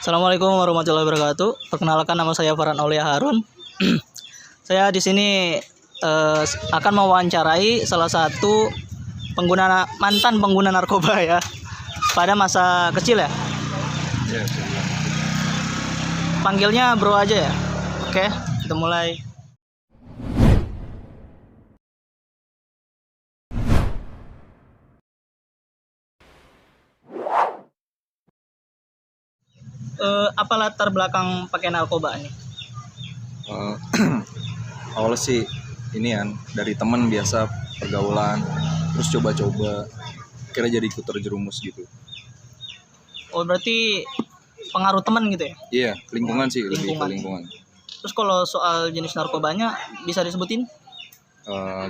Assalamualaikum warahmatullahi wabarakatuh. Perkenalkan, nama saya Farhan Aulia Harun. Saya di sini akan mewawancarai salah satu mantan pengguna narkoba ya pada masa kecil ya. Ya, Panggilnya bro aja ya. Oke, kita mulai. Apa latar belakang pakai narkoba nih? awalnya sih ini kan dari teman biasa pergaulan, terus coba-coba, kira jadi ikut terjerumus gitu. Oh, berarti pengaruh teman gitu ya? Iya, lingkungan sih, lebih ke Lingkungan. lingkungan. Terus kalau soal jenis narkobanya bisa disebutin?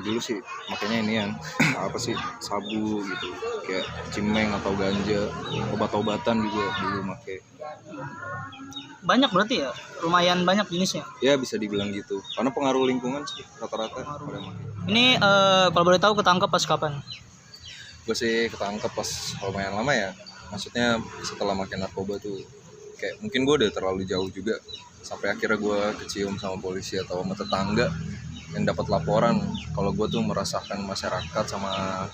Dulu sih makanya ini kan apa sih, sabu gitu, kayak cimeng atau ganja, obat-obatan juga dulu make. Banyak berarti ya? Lumayan banyak jenisnya. Ya bisa dibilang gitu, karena pengaruh lingkungan sih rata-rata pada make. Ini kalau boleh tahu ketangkep pas kapan? Gue sih ketangkep pas lumayan lama ya, maksudnya setelah makin narkoba tuh kayak mungkin gue udah terlalu jauh juga, sampai akhirnya gue kecium sama polisi atau sama tetangga yang dapat laporan kalau gue tuh merasakan masyarakat sama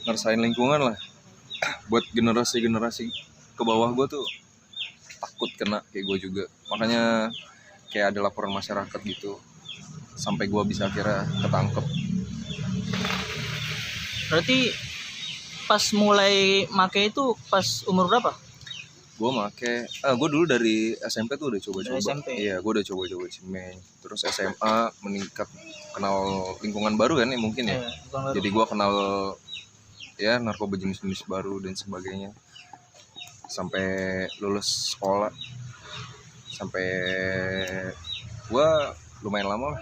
ngerasain lingkungan lah. Buat generasi ke bawah gue tuh takut kena kayak gue juga, makanya kayak ada laporan masyarakat gitu sampai gue bisa akhirnya ketangkep. Berarti pas mulai make itu pas umur berapa? Gue dulu dari SMP tuh udah coba-coba. Dari SMP? Iya, gue udah coba-coba cimeng. Terus SMA meningkat, kenal lingkungan baru kan ya mungkin ya. Jadi gue kenal ya narkoba jenis-jenis baru dan sebagainya. Sampai lulus sekolah, sampai gue lumayan lama lah.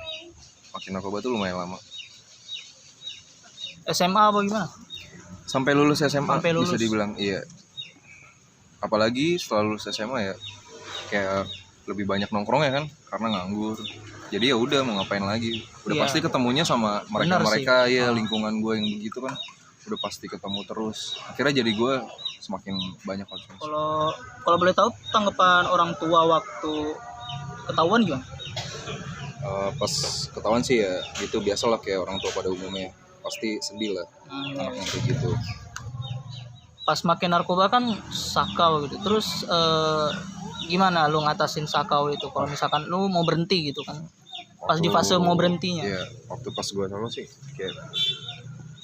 Makin narkoba tuh lumayan lama. SMA apa gimana? Sampai lulus SMA Sampai lulus. bisa dibilang, iya. Apalagi setelah lulus SMA ya, kayak lebih banyak nongkrong ya kan, karena nganggur. Jadi ya udah mau ngapain lagi, udah Iya. pasti ketemunya sama Bener mereka sih. ya, lingkungan gue yang begitu kan, udah pasti ketemu terus. Akhirnya jadi gue semakin banyak konsumsi. Kalau boleh tahu tanggapan orang tua waktu ketahuan gimana? Pas ketahuan sih ya gitu, biasalah kayak orang tua pada umumnya, pasti sedih lah anaknya kayak gitu. Pas makin narkoba kan sakau gitu. Terus gimana lu ngatasin sakau itu? Kalau misalkan lu mau berhenti gitu kan? Pas di fase mau berhentinya. Iya, waktu pas gue tahu sih kayak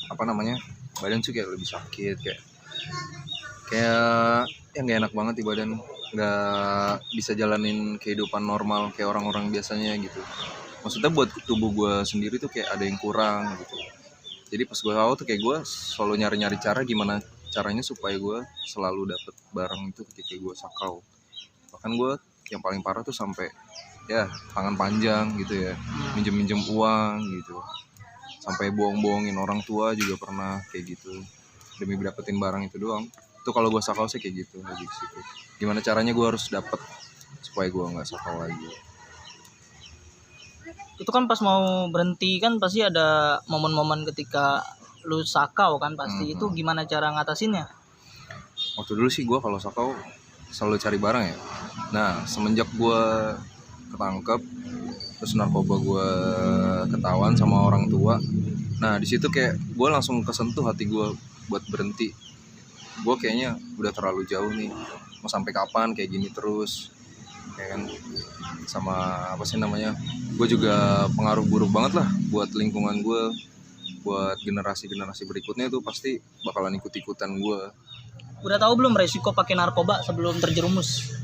apa namanya, badan sih kayak lebih sakit, kayak yang nggak enak banget di badan, nggak bisa jalanin kehidupan normal kayak orang-orang biasanya gitu. Maksudnya buat tubuh gue sendiri tuh kayak ada yang kurang gitu. Jadi pas gue tahu tuh kayak gue selalu nyari-nyari cara gimana caranya supaya gue selalu dapet barang itu ketika gue sakau. Bahkan gue yang paling parah tuh sampai ya tangan panjang gitu ya, minjem uang gitu, sampai bohong-bohongin orang tua juga pernah kayak gitu demi dapetin barang itu doang. Itu kalau gue sakau sih kayak gitu, lebih ke situ. Gimana caranya gue harus dapet supaya gue nggak sakau lagi. Itu kan pas mau berhenti kan pasti ada momen-momen ketika lu sakau kan pasti. Itu gimana cara ngatasinnya? Waktu dulu sih gue kalau sakau selalu cari barang ya. Nah semenjak gue ketangkep, terus narkoba gue ketahuan sama orang tua, nah di situ kayak gue langsung kesentuh hati gue buat berhenti. Gue kayaknya udah terlalu jauh nih, mau sampai kapan kayak gini terus, kayak kan sama apa sih namanya, gue juga pengaruh buruk banget lah buat lingkungan gue, buat generasi berikutnya itu pasti bakalan ikut-ikutan gue. Udah tahu belum resiko pakai narkoba sebelum terjerumus?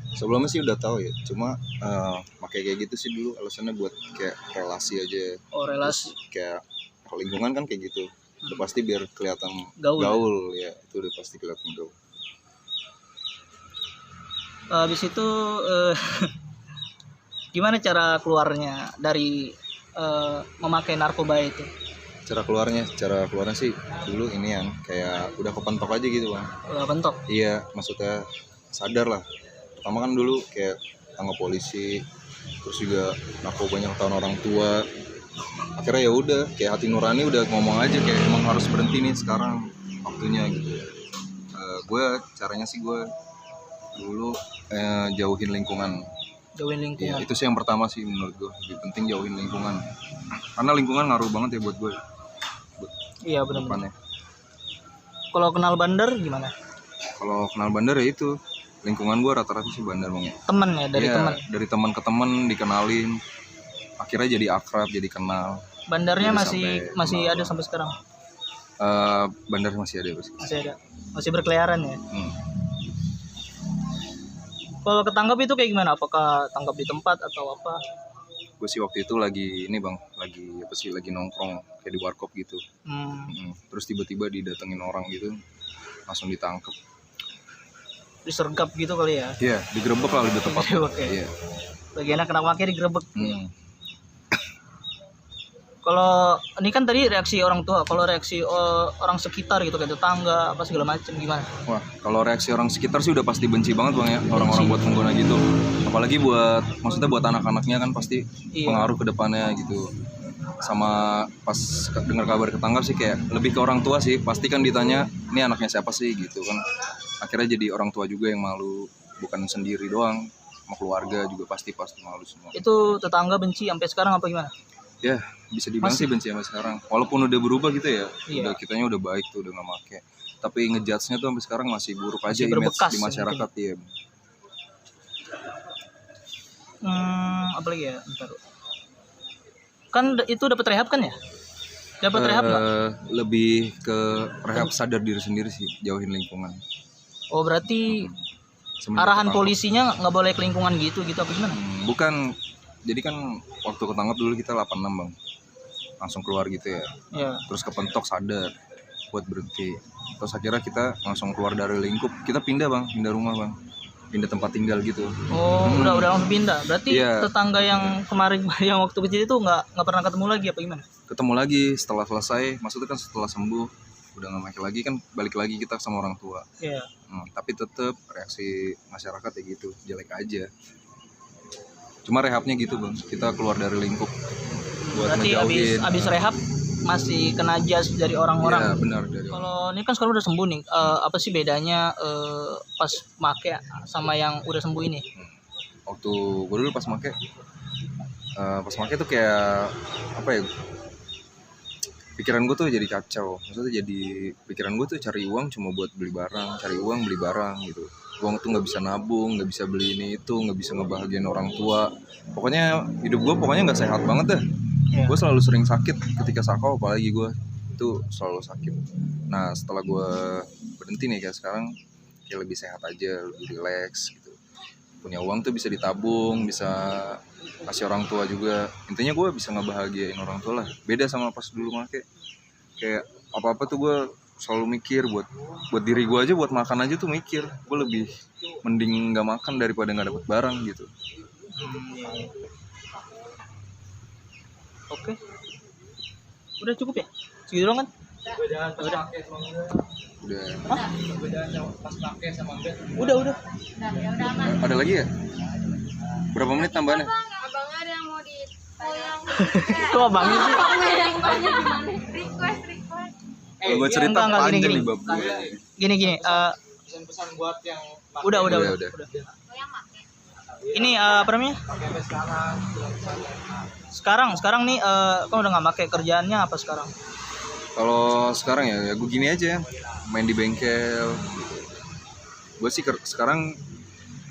Sebelumnya sih udah tahu ya, cuma pakai kayak gitu sih dulu alasannya buat kayak relasi aja. Oh, relasi. Terus kayak lingkungan kan kayak gitu, udah pasti biar kelihatan Gaul. ya, itu udah pasti kelihatan gaul. Habis itu gimana cara keluarnya dari memakai narkoba itu? Cara keluarnya sih dulu ini yang kayak udah kepentok aja gitu kan. Udah bentok. Iya, maksudnya sadar lah. Pertama kan dulu kayak tangga polisi, terus juga narkobanya ketahuan orang tua. Akhirnya ya udah kayak hati nurani udah ngomong aja kayak emang harus berhenti nih sekarang waktunya gitu. Gue caranya sih gue Dulu jauhin lingkungan. Jauhin Iya, lingkungan. itu sih yang pertama sih menurut gue. Lebih penting jauhin lingkungan. Karena lingkungan ngaruh banget ya buat gue Iya benar-benar. depannya. Kalau kenal bandar gimana? Kalau kenal bandar ya itu lingkungan gue rata-rata sih bandar bang ya. Temen ya, dari Iya, temen. dari teman ke teman dikenalin, akhirnya jadi akrab, jadi kenal. Bandarnya Jadi masih sampai kenal ada bang. sampai sekarang. Bandar masih ada pasti. Masih ada. Masih berkeliaran ya. Hmm. Kalau ketangkap itu kayak gimana? Apakah tangkap di tempat atau apa? Gue sih waktu itu lagi ini bang, lagi nongkrong kayak di warkop gitu. Terus tiba-tiba didatengin orang gitu, langsung ditangkap. Disergap gitu kali ya. Iya, digerebek lah lebih tepat. Digerebek ya. Iya. Bagi anak makanya digerebek. Kalau ini kan tadi reaksi orang tua, kalau reaksi orang sekitar gitu kayak tetangga apa segala macam gimana? Wah, kalau reaksi orang sekitar sih udah pasti benci banget bang ya, orang-orang buat pengguna gitu. Apalagi maksudnya buat anak-anaknya kan pasti pengaruh ke depannya gitu. Sama pas dengar kabar ketangkap sih kayak lebih ke orang tua sih, pasti kan ditanya ini anaknya siapa sih gitu kan. Akhirnya jadi orang tua juga yang malu, bukan sendiri doang, sama keluarga juga pasti malu semua. Itu tetangga benci sampai sekarang apa gimana? Ya bisa dibilang sih benci sampai sekarang, walaupun udah berubah gitu ya. Iya. Udah kitanya udah baik tuh, udah nggak make, tapi ngejudge-nya tuh sampai sekarang masih buruk aja, Masih image berbekas di masyarakat ya. Apalagi ya, bentar. Kan itu dapat rehab kan ya? Dapat rehab nggak? Lebih ke rehab sadar diri sendiri sih, jauhin lingkungan. Oh berarti Semenjak arahan ketangkap. polisinya nggak boleh ke lingkungan gitu apa gimana? Bukan, jadi kan waktu ketangkap dulu kita 86 bang, langsung keluar gitu ya. Ya. Terus kepentok sadar buat berhenti. Terus akhirnya kita langsung keluar dari lingkup, kita pindah bang, pindah rumah bang, pindah tempat tinggal gitu. Oh udah langsung pindah. Berarti Iya. tetangga yang kemarin yang waktu kecil itu nggak pernah ketemu lagi apa gimana? Ketemu lagi setelah selesai, maksudnya kan setelah sembuh udah nggak make lagi kan, balik lagi kita sama orang tua. Iya. Tapi tetap reaksi masyarakat ya gitu, jelek aja. Cuma rehabnya gitu bang, kita keluar dari lingkup buat Berarti ngejauhin. abis rehab masih kena jas dari Iya orang-orang. benar, dari orang. Kalau ini kan sekarang udah sembuh nih, apa sih bedanya pas make sama yang udah sembuh ini? Waktu gue dulu pas make tuh kayak apa ya, pikiran gue tuh jadi kacau. Maksudnya jadi pikiran gue tuh cari uang cuma buat beli barang, cari uang beli barang gitu. Uang tuh nggak bisa nabung, nggak bisa beli ini itu, nggak bisa ngebahagiain orang tua. Pokoknya hidup gue pokoknya nggak sehat banget dah. Iya. Gue selalu sering sakit ketika sakau, apalagi gue itu selalu sakit. Nah setelah gue berhenti nih kayak sekarang, kayak lebih sehat aja, lebih relax gitu. Punya uang tuh bisa ditabung, bisa kasih orang tua juga. Intinya gue bisa ngebahagiain orang tua lah. Beda sama pas dulu make, kayak apa-apa tuh gue selalu mikir buat diri gue aja, buat makan aja tuh mikir. Gue lebih mending nggak makan daripada nggak dapet barang gitu. Oke. Udah cukup ya? Segitu doang kan? Udah. Udah. Udah. Ada lagi ya? Berapa menit tambahannya? Abang ada yang mau ditayang. Kok abangnya sih? Yang banyak gimana? Request. Kalau gue cerita enggak, panjang gini. nih bab gue. Gini. Pesan buat yang Udah. Udah. Ini apa namanya? Sekarang nih kan udah nggak pakai, kerjaannya apa sekarang? Kalau sekarang ya gue gini aja, main di bengkel. Gue sih sekarang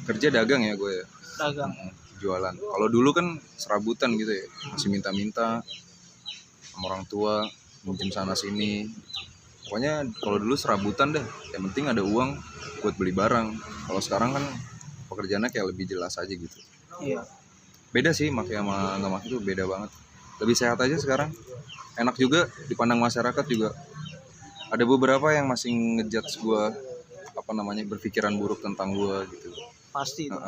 kerja dagang ya gue ya. Dagang. Jualan. Kalau dulu kan serabutan gitu ya, masih minta-minta sama orang tua, minjem sana sini. Pokoknya kalau dulu serabutan dah, yang penting ada uang buat beli barang. Kalau sekarang kan pekerjaannya kayak lebih jelas aja gitu. Iya. Beda sih make sama nggak make itu beda banget. Lebih sehat aja sekarang. Enak juga dipandang masyarakat juga. Ada beberapa yang masih ngejudge gue, berpikiran buruk tentang gue gitu. Pasti itu.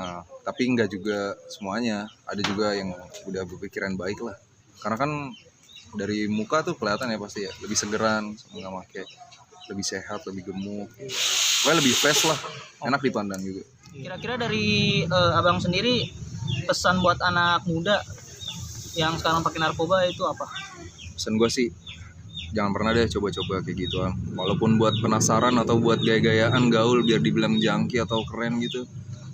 Tapi enggak juga semuanya. Ada juga yang udah berpikiran baik lah. Karena kan dari muka tuh kelihatan ya pasti ya, lebih segeran sama nggak make, lebih sehat, lebih gemuk. Pokoknya lebih fresh lah, enak dipandang juga. Kira-kira dari abang sendiri, pesan buat anak muda yang sekarang pakai narkoba itu apa? Pesan gue sih jangan pernah deh coba-coba kayak gituan. Walaupun buat penasaran atau buat gaya-gayaan gaul biar dibilang jangki atau keren gitu.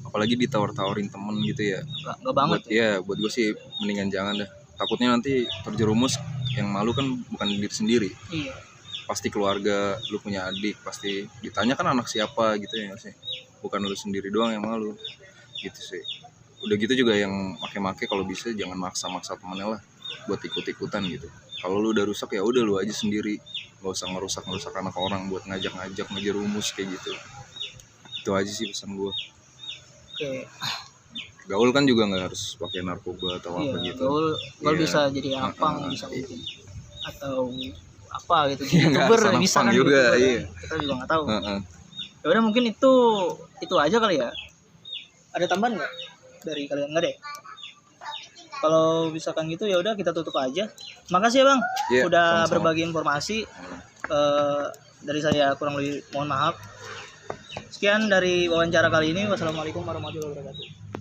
Apalagi ditawar-tawarin temen gitu ya. Nggak banget Buat buat gue sih mendingan jangan dah. Takutnya nanti terjerumus yang malu kan bukan diri sendiri. Iya. Pasti keluarga, lu punya adik, pasti ditanya kan anak siapa gitu ya nggak sih. Bukan lu sendiri doang yang malu. Gitu sih. Udah gitu juga yang make-make kalau bisa jangan maksa-maksa temennya lah buat ikut-ikutan gitu. Kalau lu udah rusak ya udah lu aja sendiri, nggak usah ngerusak anak orang buat ngajak-ngajak ngejerumus kayak gitu. Itu aja sih pesan gue. Oke. Gaul kan juga nggak harus pakai narkoba atau Iya, apa gitu. gaul Iya. bisa jadi apa bisa Iya. mungkin atau apa gitu. Iya, nggak YouTuber harus anak bisa punk kan juga, YouTuber, iya. kita juga nggak tahu. Heeh. Ya udah mungkin itu aja kali ya. Ada tambahan nggak dari kalian? Nggak deh. Kalau misalkan gitu ya udah kita tutup aja. Makasih ya Bang, Iya, udah sama-sama. berbagi informasi. Dari saya kurang lebih mohon maaf. Sekian dari wawancara kali ini. Wassalamualaikum warahmatullahi wabarakatuh.